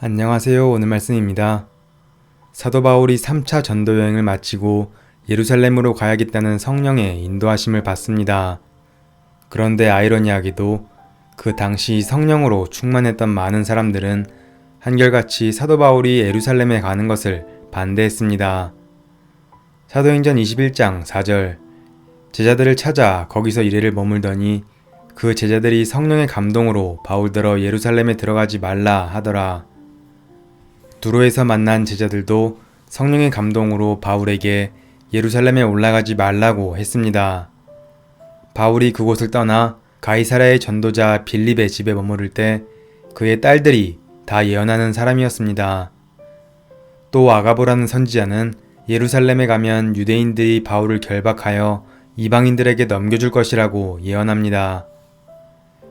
안녕하세요. 오늘 말씀입니다. 사도 바울이 3차 전도 여행을 마치고 예루살렘으로 가야겠다는 성령의 인도하심을 받습니다. 그런데 아이러니하게도 그 당시 성령으로 충만했던 많은 사람들은 한결같이 사도 바울이 예루살렘에 가는 것을 반대했습니다. 사도행전 21장 4절 제자들을 찾아 거기서 이래를 머물더니 그 제자들이 성령의 감동으로 바울더러 예루살렘에 들어가지 말라 하더라. 두로에서 만난 제자들도 성령의 감동으로 바울에게 예루살렘에 올라가지 말라고 했습니다. 바울이 그곳을 떠나 가이사랴의 전도자 빌립의 집에 머무를 때 그의 딸들이 다 예언하는 사람이었습니다. 또 아가보라는 선지자는 예루살렘에 가면 유대인들이 바울을 결박하여 이방인들에게 넘겨줄 것이라고 예언합니다.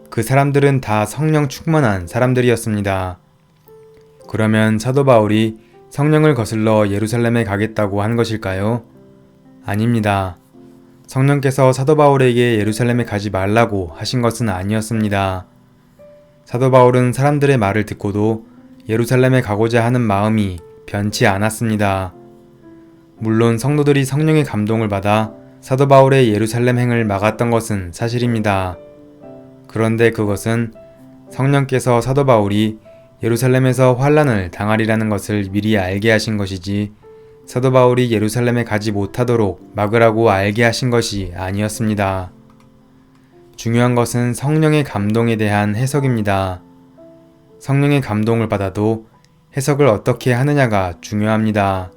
그 사람들은 다 성령 충만한 사람들이었습니다. 그러면 사도 바울이 성령을 거슬러 예루살렘에 가겠다고 한 것일까요? 아닙니다. 성령께서 사도 바울에게 예루살렘에 가지 말라고 하신 것은 아니었습니다. 사도 바울은 사람들의 말을 듣고도 예루살렘에 가고자 하는 마음이 변치 않았습니다. 물론 성도들이 성령의 감동을 받아 사도 바울의 예루살렘 행을 막았던 것은 사실입니다. 그런데 그것은 성령께서 사도 바울이 예루살렘에서 환난을 당하리라는 것을 미리 알게 하신 것이지 사도 바울이 예루살렘에 가지 못하도록 막으라고 알게 하신 것이 아니었습니다. 중요한 것은 성령의 감동에 대한 해석입니다. 성령의 감동을 받아도 해석을 어떻게 하느냐가 중요합니다.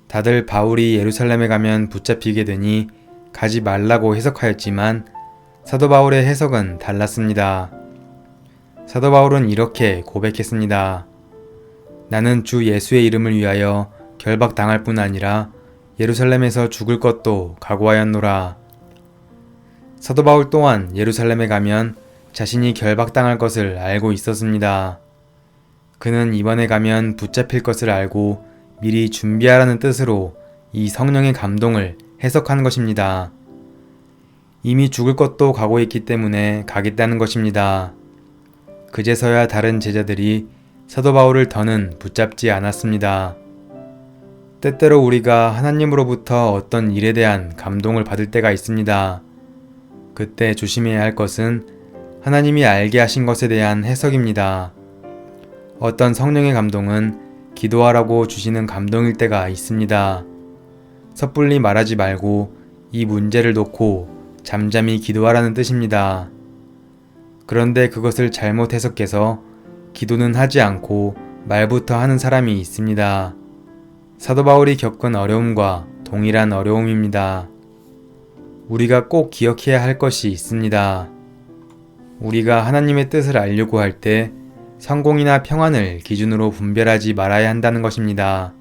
다들 바울이 예루살렘에 가면 붙잡히게 되니 가지 말라고 해석하였지만 사도 바울의 해석은 달랐습니다. 사도 바울은 이렇게 고백했습니다. 나는 주 예수의 이름을 위하여 결박당할 뿐 아니라 예루살렘에서 죽을 것도 각오하였노라. 사도 바울 또한 예루살렘에 가면 자신이 결박당할 것을 알고 있었습니다. 그는 이번에 가면 붙잡힐 것을 알고 미리 준비하라는 뜻으로 이 성령의 감동을 해석한 것입니다. 이미 죽을 것도 각오했기 때문에 가겠다는 것입니다. 그제서야 다른 제자들이 사도 바울을 더는 붙잡지 않았습니다. 때때로 우리가 하나님으로부터 어떤 일에 대한 감동을 받을 때가 있습니다. 그때 조심해야 할 것은 하나님이 알게 하신 것에 대한 해석입니다. 어떤 성령의 감동은 기도하라고 주시는 감동일 때가 있습니다. 섣불리 말하지 말고 이 문제를 놓고 잠잠히 기도하라는 뜻입니다. 그런데 그것을 잘못 해석해서 기도는 하지 않고 말부터 하는 사람이 있습니다. 사도 바울이 겪은 어려움과 동일한 어려움입니다. 우리가 꼭 기억해야 할 것이 있습니다. 우리가 하나님의 뜻을 알려고 할 때 성공이나 평안을 기준으로 분별하지 말아야 한다는 것입니다.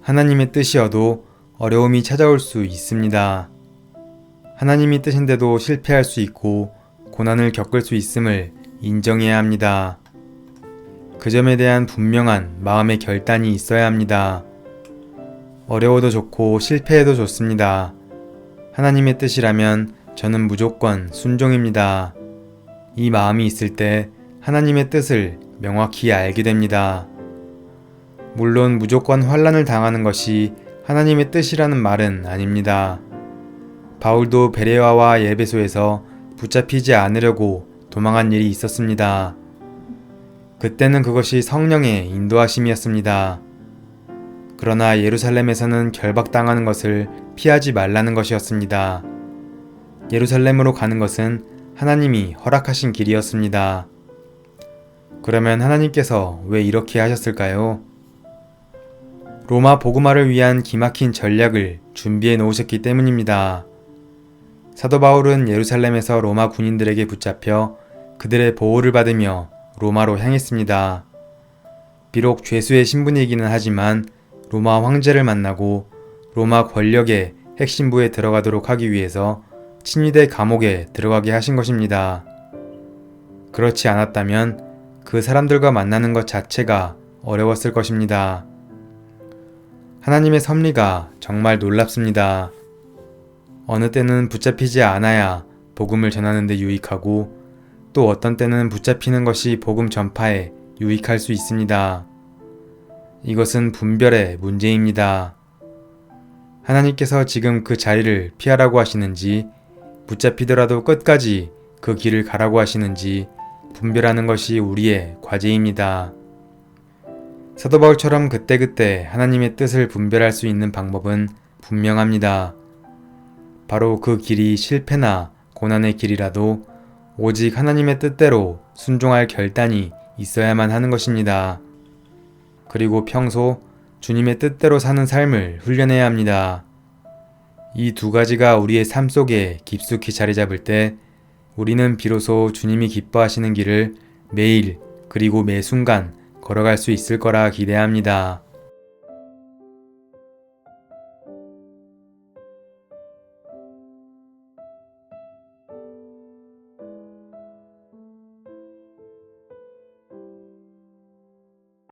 하나님의 뜻이어도 어려움이 찾아올 수 있습니다. 하나님이 뜻인데도 실패할 수 있고 고난을 겪을 수 있음을 인정해야 합니다. 그 점에 대한 분명한 마음의 결단이 있어야 합니다. 어려워도 좋고 실패해도 좋습니다. 하나님의 뜻이라면 저는 무조건 순종입니다. 이 마음이 있을 때 하나님의 뜻을 명확히 알게 됩니다. 물론 무조건 환난을 당하는 것이 하나님의 뜻이라는 말은 아닙니다. 바울도 베레아와 에베소에서 붙잡히지 않으려고 도망한 일이 있었습니다. 그때는 그것이 성령의 인도하심이었습니다. 그러나 예루살렘에서는 결박당하는 것을 피하지 말라는 것이었습니다. 예루살렘으로 가는 것은 하나님이 허락하신 길이었습니다. 그러면 하나님께서 왜 이렇게 하셨을까요? 로마 복음화를 위한 기막힌 전략을 준비해 놓으셨기 때문입니다. 사도 바울은 예루살렘에서 로마 군인들에게 붙잡혀 그들의 보호를 받으며 로마로 향했습니다. 비록 죄수의 신분이기는 하지만 로마 황제를 만나고 로마 권력의 핵심부에 들어가도록 하기 위해서 친위대 감옥에 들어가게 하신 것입니다. 그렇지 않았다면 그 사람들과 만나는 것 자체가 어려웠을 것입니다. 하나님의 섭리가 정말 놀랍습니다. 어느 때는 붙잡히지 않아야 복음을 전하는 데 유익하고 또 어떤 때는 붙잡히는 것이 복음 전파에 유익할 수 있습니다. 이것은 분별의 문제입니다. 하나님께서 지금 그 자리를 피하라고 하시는지, 붙잡히더라도 끝까지 그 길을 가라고 하시는지 분별하는 것이 우리의 과제입니다. 사도 바울처럼 그때그때 하나님의 뜻을 분별할 수 있는 방법은 분명합니다. 바로 그 길이 실패나 고난의 길이라도 오직 하나님의 뜻대로 순종할 결단이 있어야만 하는 것입니다. 그리고 평소 주님의 뜻대로 사는 삶을 훈련해야 합니다. 이 두 가지가 우리의 삶 속에 깊숙이 자리 잡을 때 우리는 비로소 주님이 기뻐하시는 길을 매일 그리고 매 순간 걸어갈 수 있을 거라 기대합니다.